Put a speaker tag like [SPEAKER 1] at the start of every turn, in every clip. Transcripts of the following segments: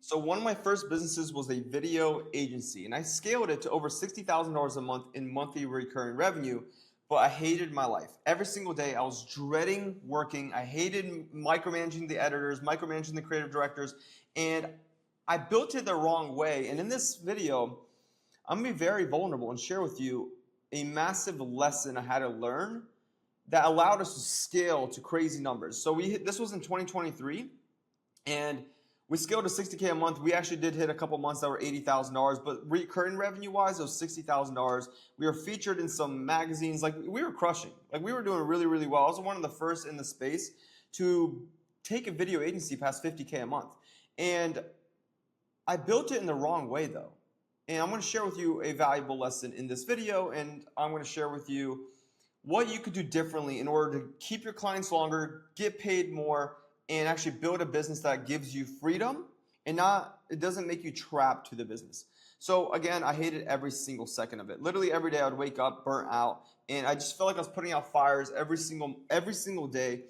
[SPEAKER 1] So one of my first businesses was a video agency, and I scaled it to over $60,000 a month in monthly recurring revenue. But I hated my life. Every single day, I was dreading working. I hated micromanaging the editors, micromanaging the creative directors, and I built it the wrong way. And in this video, I'm gonna be very vulnerable and share with you a massive lesson I had to learn that allowed us to scale to crazy numbers. So this was in 2023, and we scaled to 60K a month. We actually did hit a couple months that were $80,000, but recurring revenue wise, it was $60,000. We were featured in some magazines. Like, we were crushing. Like, we were doing really, really well. I was one of the first in the space to take a video agency past 50K a month. And I built it in the wrong way though. And I'm going to share with you a valuable lesson in this video, and I'm going to share with you what you could do differently in order to keep your clients longer, get paid more, and actually build a business that gives you freedom and it doesn't make you trapped to the business. So again, I hated every single second of it. Literally every day I would wake up burnt out, and I just felt like I was putting out fires every single day.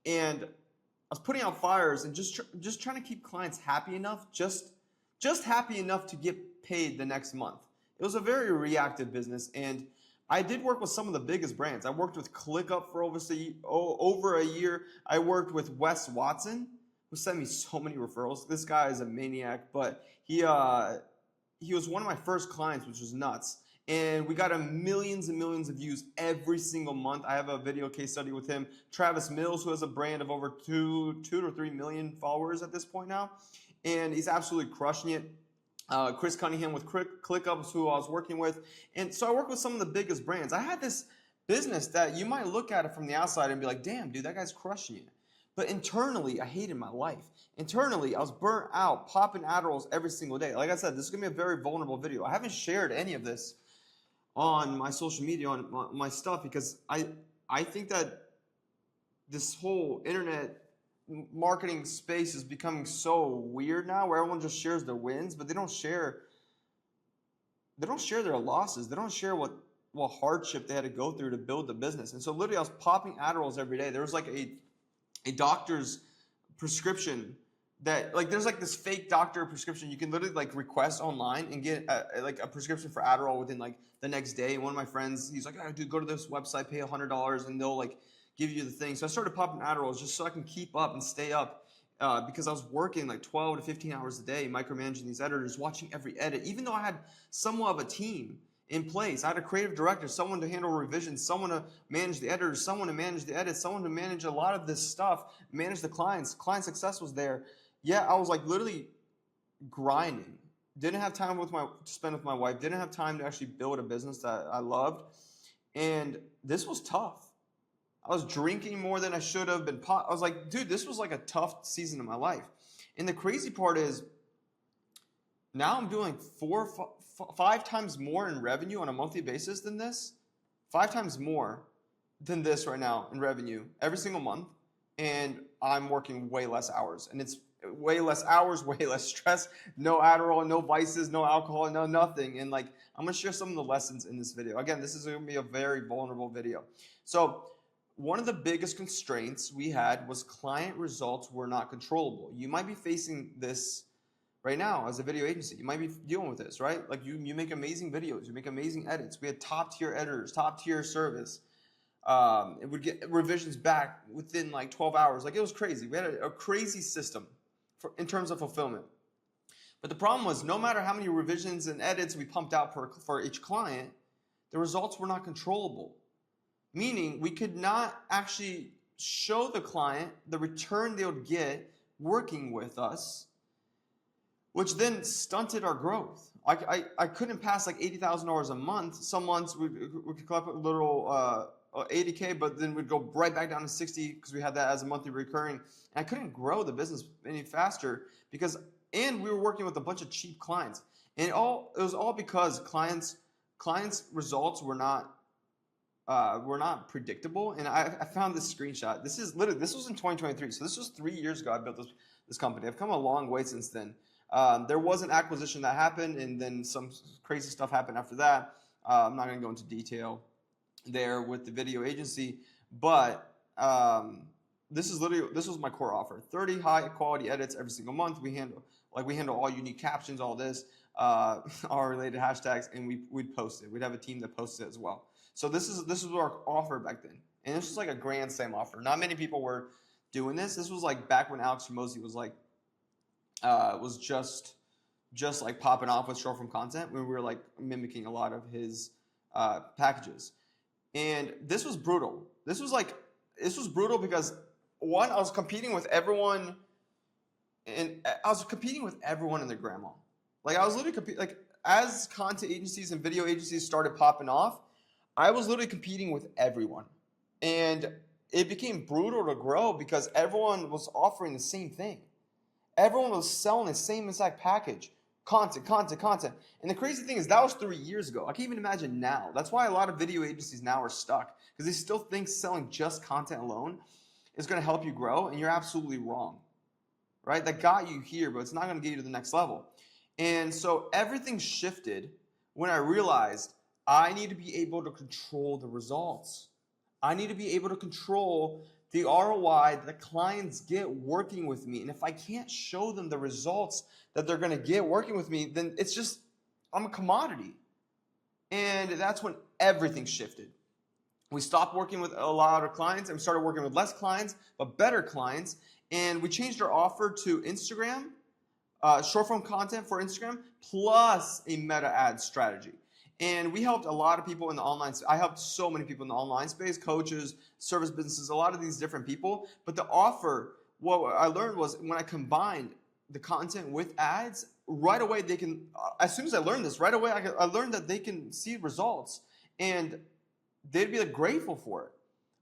[SPEAKER 1] And I was putting out fires and just trying to keep clients happy enough, just happy enough to get paid the next month. It was a very reactive business, and I did work with some of the biggest brands. I worked with ClickUp for over a year. I worked with Wes Watson, who sent me so many referrals. This guy is a maniac, but he was one of my first clients, which was nuts. And we got millions and millions of views every single month. I have a video case study with him. Travis Mills, who has a brand of over 2 to 3 million followers at this point now, and he's absolutely crushing it. Chris Cunningham with ClickUp, who I was working with. And so I worked with some of the biggest brands. I had this business that you might look at it from the outside and be like, damn, dude, that guy's crushing it. But internally, I hated my life. Internally, I was burnt out, popping Adderalls every single day. Like I said, this is going to be a very vulnerable video. I haven't shared any of this on my social media, on my stuff, because I think that this whole internet marketing space is becoming so weird now, where everyone just shares their wins, but they don't share their losses. They don't share what hardship they had to go through to build the business. And so literally I was popping Adderalls every day. There was like a doctor's prescription that, like, there's like this fake doctor prescription you can literally like request online and get a prescription for Adderall within like the next day. And one of my friends, he's like, oh, dude, go to this website, pay $100 and they'll like give you the thing. So I started popping Adderalls just so I can keep up and stay up, because I was working like 12 to 15 hours a day, micromanaging these editors, watching every edit. Even though I had somewhat of a team in place, I had a creative director, someone to handle revisions, someone to manage the editors, someone to manage the edits, someone to manage a lot of this stuff, manage the clients. Client success was there. Yeah, I was like literally grinding. Didn't have time to spend with my wife. Didn't have time to actually build a business that I loved. And this was tough. I was drinking more than I should have been. I was like, dude, this was like a tough season of my life. And the crazy part is, now I'm doing 5 times more in revenue on a monthly basis than this. 5 times more than this right now in revenue every single month. And I'm working way less hours. And it's way less hours, way less stress, no Adderall, no vices, no alcohol, no nothing. And like, I'm gonna share some of the lessons in this video. Again, this is gonna be a very vulnerable video. So one of the biggest constraints we had was client results were not controllable. You might be facing this right now as a video agency. You might be dealing with this, right? Like you make amazing videos, you make amazing edits. We had top tier editors, top tier service. It would get revisions back within like 12 hours. Like, it was crazy. We had a crazy system in terms of fulfillment. But the problem was, no matter how many revisions and edits we pumped out for each client, the results were not controllable. Meaning we could not actually show the client the return they would get working with us, which then stunted our growth. I couldn't pass like $80,000 a month. Some months we could collect a little 80K, but then we'd go right back down to 60 because we had that as a monthly recurring. And I couldn't grow the business any faster and we were working with a bunch of cheap clients. And it was all because clients' results were not predictable. And I found this screenshot. This was in 2023. So this was 3 years ago I built this company. I've come a long way since then. There was an acquisition that happened, and then some crazy stuff happened after that. I'm not going to go into detail there with the video agency, but this was my core offer. 30 high quality edits every single month. We handle all unique captions, all this, our related hashtags, and we'd post it. We'd have a team that posts it as well. So this is our offer back then. And this was like a grand slam offer. Not many people were doing this. This was like back when Alex Hormozi was like was just like popping off with short form content, when we were like mimicking a lot of his packages. And this was brutal. This was brutal because, one, I was competing with everyone, and I was competing with everyone and their grandma. Like, I was literally competing, like, as content agencies and video agencies started popping off, I was literally competing with everyone. And it became brutal to grow because everyone was offering the same thing. Everyone was selling the same exact package. Content. And the crazy thing is, that was 3 years ago. I can't even imagine now. That's why a lot of video agencies now are stuck, because they still think selling just content alone is going to help you grow, and you're absolutely wrong, right? That got you here, but it's not going to get you to the next level. And so everything shifted when I realized I need to be able to control the results. I need to be able to control the ROI that clients get working with me. And if I can't show them the results that they're going to get working with me, then it's just, I'm a commodity. And that's when everything shifted. We stopped working with a lot of clients and started working with less clients, but better clients. And we changed our offer to Instagram, short form content for Instagram, plus a meta ad strategy. And we helped a lot of people in the online space. I helped so many people in the online space, coaches, service businesses, a lot of these different people. But the offer, what I learned was, when I combined the content with ads, right away they can, as soon as I learned this, right away I learned that they can see results, and they'd be like grateful for it.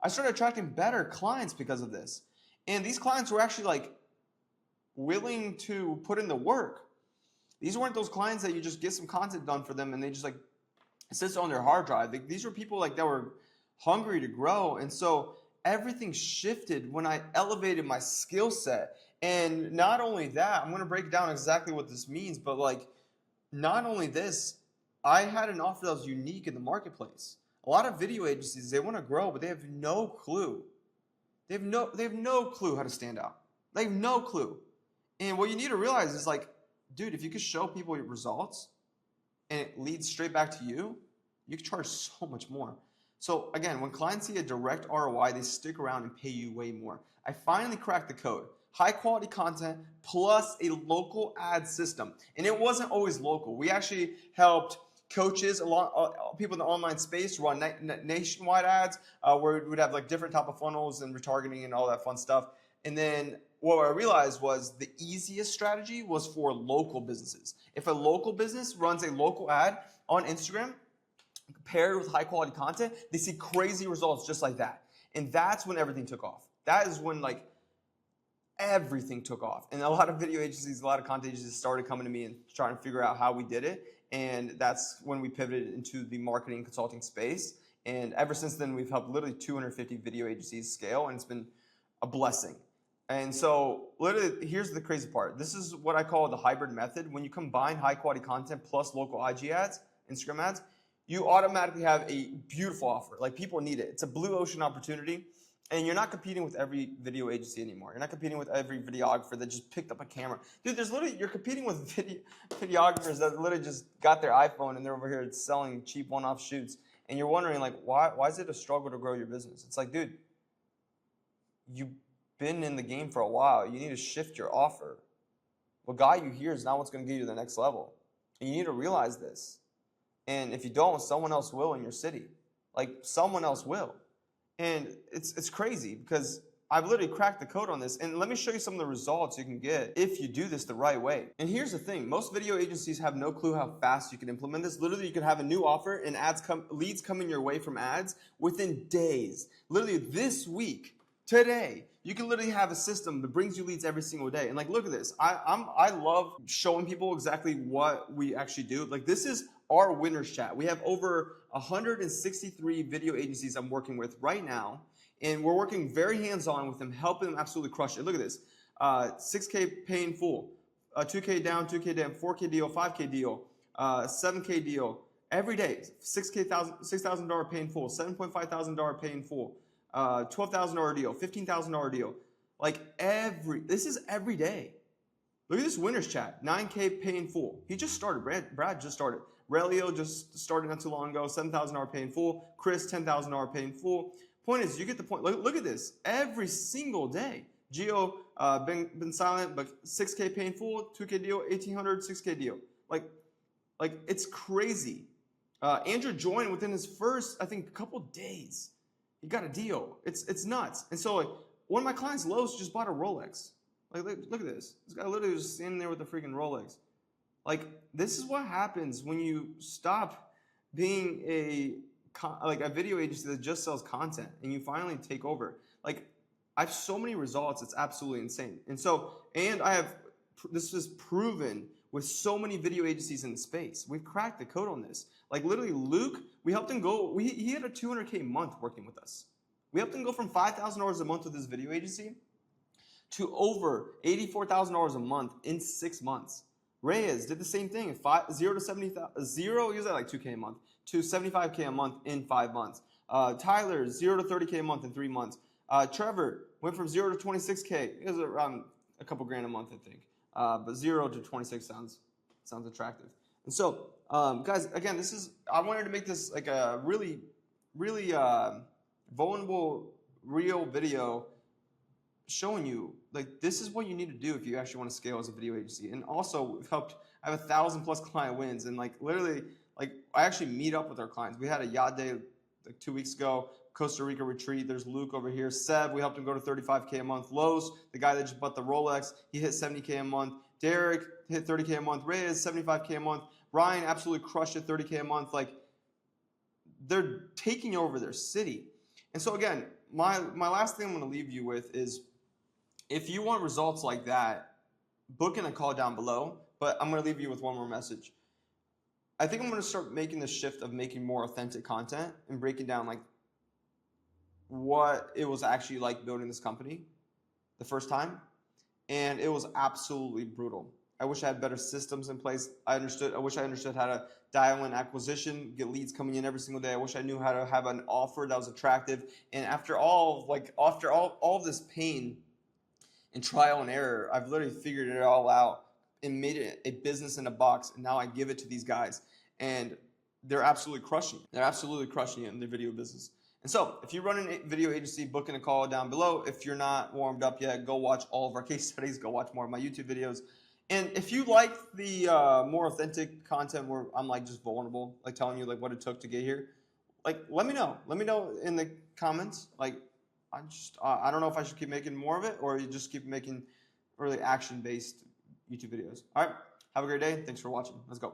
[SPEAKER 1] I started attracting better clients because of this. And these clients were actually like willing to put in the work. These weren't those clients that you just get some content done for them and they just like sits on their hard drive. These were people like that were hungry to grow. And so everything shifted when I elevated my skill set. And not only that, I'm going to break down exactly what this means, but like, not only this, I had an offer that was unique in the marketplace. A lot of video agencies, they want to grow, but they have no clue. They have no clue how to stand out. They have no clue. And what you need to realize is like, dude, if you could show people your results and it leads straight back to you, you can charge so much more. So again, when clients see a direct ROI, they stick around and pay you way more. I finally cracked the code. High quality content plus a local ad system. And it wasn't always local. We actually helped coaches, a lot people in the online space run nationwide ads where we'd have like different top of funnels and retargeting and all that fun stuff. And then what I realized was the easiest strategy was for local businesses. If a local business runs a local ad on Instagram paired with high quality content, they see crazy results just like that. And that's when everything took off. That is when like everything took off. And a lot of video agencies, a lot of content agencies started coming to me and trying to figure out how we did it. And that's when we pivoted into the marketing consulting space. And ever since then, we've helped literally 250 video agencies scale, and it's been a blessing. And so literally, here's the crazy part. This is what I call the hybrid method. When you combine high quality content plus local IG ads, Instagram ads, you automatically have a beautiful offer. Like, people need it. It's a blue ocean opportunity. And you're not competing with every video agency anymore. You're not competing with every videographer that just picked up a camera. Dude, you're competing with videographers that literally just got their iPhone and they're over here selling cheap one-off shoots. And you're wondering, like, why is it a struggle to grow your business? It's like, dude, you've been in the game for a while. You need to shift your offer. What got you here is not what's going to get you to the next level. And you need to realize this. And if you don't, someone else will in your city. Like, someone else will. And it's crazy because I've literally cracked the code on this. And let me show you some of the results you can get if you do this the right way. And here's the thing. Most video agencies have no clue how fast you can implement this. Literally, you can have a new offer and leads coming your way from ads within days. Literally this week, today, you can literally have a system that brings you leads every single day. And like, look at this. I love showing people exactly what we actually do. Like, this is our winners chat. We have over 163 video agencies I'm working with right now, and we're working very hands-on with them, helping them absolutely crush it. Look at this. 6K pay in full, 2K down, 4K deal, 5K deal, 7K deal every day, $6,000 pay in full, $7,500 pay in full, $12,000 deal, $15,000 deal. Like this is every day. Look at this winner's chat, 9K pay in full. He just started, Brad just started. Relio just started not too long ago, $7,000 pay in full. Chris, $10,000 pay in full. Point is, you get the point. Look at this, every single day. Gio, been silent, but 6K pay in full, 2K deal, 1,800, 6K deal. Like it's crazy. Andrew joined within his first, I think, couple days. He got a deal. It's nuts. And so, like, one of my clients, Lowe's, just bought a Rolex. Like, look at this. This guy literally was standing there with a freaking Rolex. Like, this is what happens when you stop being a video agency that just sells content and you finally take over. Like, I have so many results. It's absolutely insane. And so, this is proven with so many video agencies in the space. We've cracked the code on this. Like, literally, Luke, we helped him go, he had a $200K month working with us. We helped him go from $5,000 a month with his video agency to over $84,000 a month in 6 months. Reyes did the same thing, 0 to 70,000, zero, he was at like 2K a month, to 75K a month in 5 months. Tyler, 0 to 30K a month in 3 months. Trevor went from 0 to 26K. It was around a couple grand a month, I think. But 0 to 26 sounds attractive. And so, guys, again, I wanted to make this like a really, really vulnerable, real video showing you, like, this is what you need to do if you actually want to scale as a video agency. And also, we've helped, I have 1,000+ client wins. And like, literally, like, I actually meet up with our clients. We had a yacht day like 2 weeks ago, Costa Rica retreat. There's Luke over here. Seb, we helped him go to 35K a month. Lowe's, the guy that just bought the Rolex, he hit 70K a month. Derek hit 30K a month. Reyes, 75K a month. Ryan absolutely crushed it, 30K a month. Like, they're taking over their city. And so again, my last thing I'm going to leave you with is, if you want results like that, book in a call down below. But I'm going to leave you with one more message. I think I'm going to start making the shift of making more authentic content and breaking down like what it was actually like building this company the first time. And it was absolutely brutal. I wish I had better systems in place. I wish I understood how to dial in acquisition, get leads coming in every single day. I wish I knew how to have an offer that was attractive. And after all of this pain and trial and error, I've literally figured it all out and made it a business in a box. And now I give it to these guys, and they're absolutely crushing it. They're absolutely crushing it in their video business. And so, if you run a video agency, book in a call down below. If you're not warmed up yet, go watch all of our case studies. Go watch more of my YouTube videos. And if you like the more authentic content where I'm like just vulnerable, like telling you like what it took to get here, like let me know. Let me know in the comments. Like, I don't know if I should keep making more of it or you just keep making really action-based YouTube videos. All right. Have a great day. Thanks for watching. Let's go.